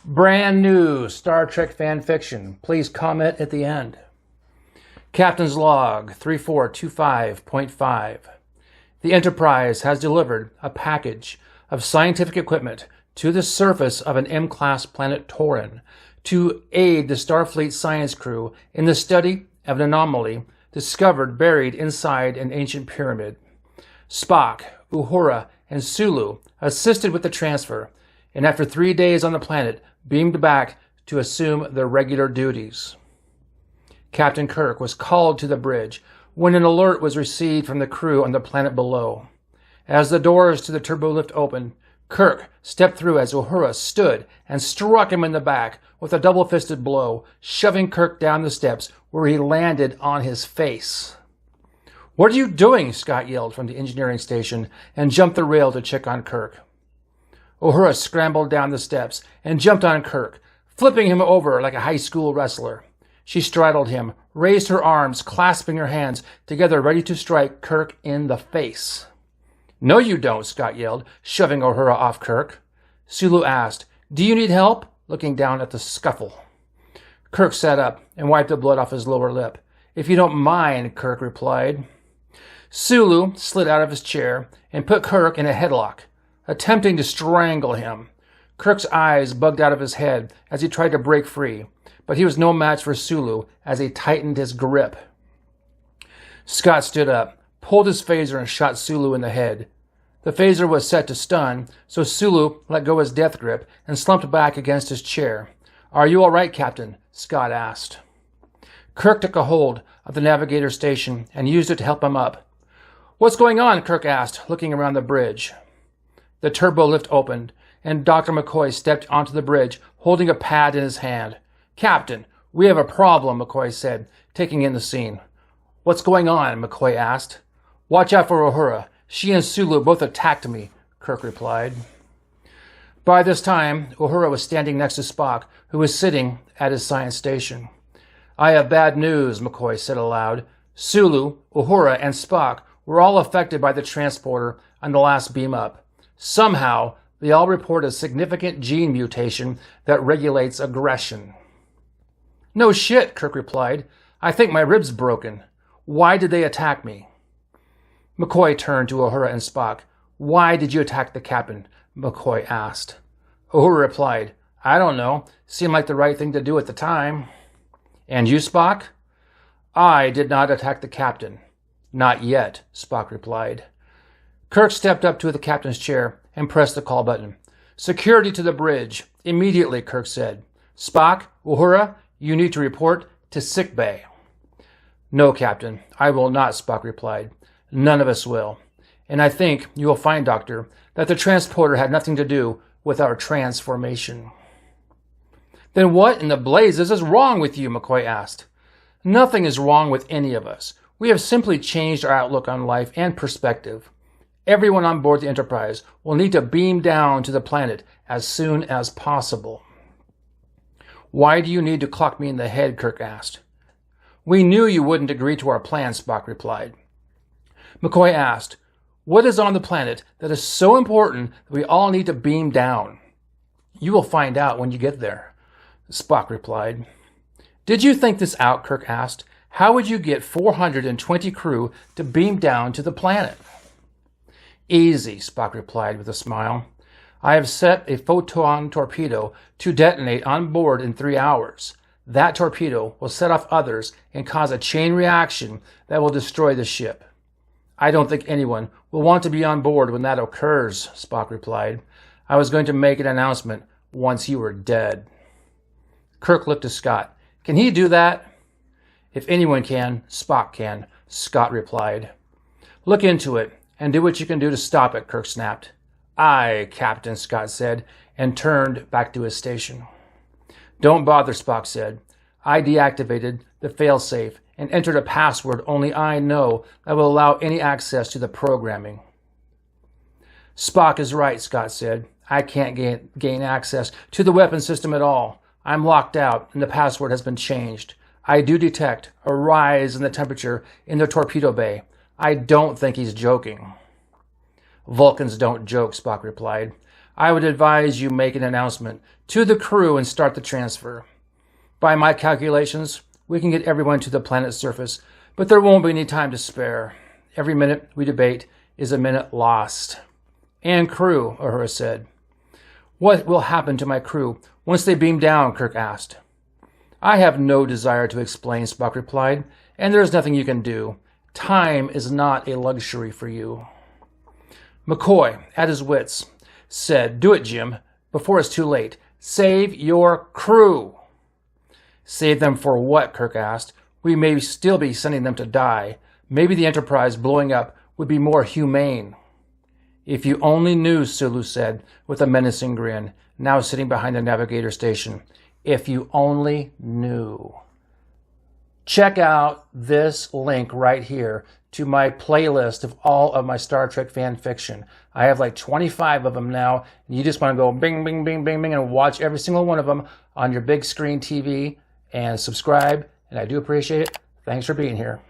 Brand new Star Trek fan fiction. Please comment at the end. Captain's Log 3425.5. The Enterprise has delivered a package of scientific equipment to the surface of an M-class planet Torin to aid the Starfleet science crew in the study of an anomaly discovered buried inside an ancient pyramid. Spock, Uhura, and Sulu assisted with the transfer, and after 3 days on the planet, beamed back to assume their regular duties. Captain Kirk was called to the bridge when an alert was received from the crew on the planet below. As the doors to the turbolift opened, Kirk stepped through as Uhura stood and struck him in the back with a double-fisted blow, shoving Kirk down the steps where he landed on his face. "What are you doing?" Scott yelled from the engineering station and jumped the rail to check on Kirk. Uhura scrambled down the steps and jumped on Kirk, flipping him over like a high school wrestler. She straddled him, raised her arms, clasping her hands together ready to strike Kirk in the face. "No, you don't," Scott yelled, shoving Uhura off Kirk. Sulu asked, "Do you need help?" looking down at the scuffle. Kirk sat up and wiped the blood off his lower lip. "If you don't mind," Kirk replied. Sulu slid out of his chair and put Kirk in a headlock, attempting to strangle him. Kirk's eyes bugged out of his head as he tried to break free, but he was no match for Sulu as he tightened his grip. Scott stood up, pulled his phaser, and shot Sulu in the head. The phaser was set to stun, so Sulu let go his death grip and slumped back against his chair. "Are you all right, Captain?" Scott asked. Kirk took a hold of the navigator station and used it to help him up. "What's going on?" Kirk asked, looking around the bridge. The turbo lift opened, and Dr. McCoy stepped onto the bridge, holding a pad in his hand. "Captain, we have a problem," McCoy said, taking in the scene. "What's going on?" McCoy asked. "Watch out for Uhura. She and Sulu both attacked me," Kirk replied. By this time, Uhura was standing next to Spock, who was sitting at his science station. "I have bad news," McCoy said aloud. "Sulu, Uhura, and Spock were all affected by the transporter on the last beam up. Somehow, they all report a significant gene mutation that regulates aggression." "No shit," Kirk replied. "I think my rib's broken. Why did they attack me?" McCoy turned to Uhura and Spock. "Why did you attack the captain?" McCoy asked. Uhura replied, "I don't know. Seemed like the right thing to do at the time." "And you, Spock?" "I did not attack the captain." "Not yet," Spock replied. Kirk stepped up to the captain's chair and pressed the call button. "Security to the bridge. Immediately," Kirk said. "Spock, Uhura, you need to report to sickbay." "No, Captain, I will not," Spock replied. "None of us will. And I think you will find, Doctor, that the transporter had nothing to do with our transformation." "Then what in the blazes is wrong with you?" McCoy asked. "Nothing is wrong with any of us. We have simply changed our outlook on life and perspective. Everyone on board the Enterprise will need to beam down to the planet as soon as possible." "Why do you need to clock me in the head?" Kirk asked. "We knew you wouldn't agree to our plan," Spock replied. McCoy asked, "What is on the planet that is so important that we all need to beam down?" "You will find out when you get there," Spock replied. "Did you think this out?" Kirk asked. "How would you get 420 crew to beam down to the planet?" "Easy," Spock replied with a smile. "I have set a photon torpedo to detonate on board in 3 hours. That torpedo will set off others and cause a chain reaction that will destroy the ship." "I don't think anyone will want to be on board when that occurs," Spock replied. "I was going to make an announcement once you were dead." Kirk looked to Scott. "Can he do that?" "If anyone can, Spock can," Scott replied. "Look into it and do what you can do to stop it," Kirk snapped. "Aye, Captain," Scott said, and turned back to his station. "Don't bother," Spock said. "I deactivated the failsafe and entered a password only I know that will allow any access to the programming." "Spock is right," Scott said. "I can't gain access to the weapon system at all. I'm locked out and the password has been changed. I do detect a rise in the temperature in the torpedo bay. I don't think he's joking." "Vulcans don't joke," Spock replied. "I would advise you make an announcement to the crew and start the transfer. By my calculations, we can get everyone to the planet's surface, but there won't be any time to spare. Every minute we debate is a minute lost. And crew, Uhura said. What will happen to my crew once they beam down? Kirk asked. I have no desire to explain, Spock replied, and there is nothing you can do. Time is not a luxury for you. McCoy, at his wits, said, Do it, Jim, before it's too late. Save your crew. Save them for what? Kirk asked. We may still be sending them to die. Maybe the Enterprise blowing up would be more humane. If you only knew, Sulu said, with a menacing grin, now sitting behind the navigator station. If you only knew. Check out this link right here to my playlist of all of my Star Trek fan fiction. I have like 25 of them now. And you just want to go bing, bing, bing, bing, bing, and watch every single one of them on your big screen TV and subscribe. And I do appreciate it. Thanks for being here.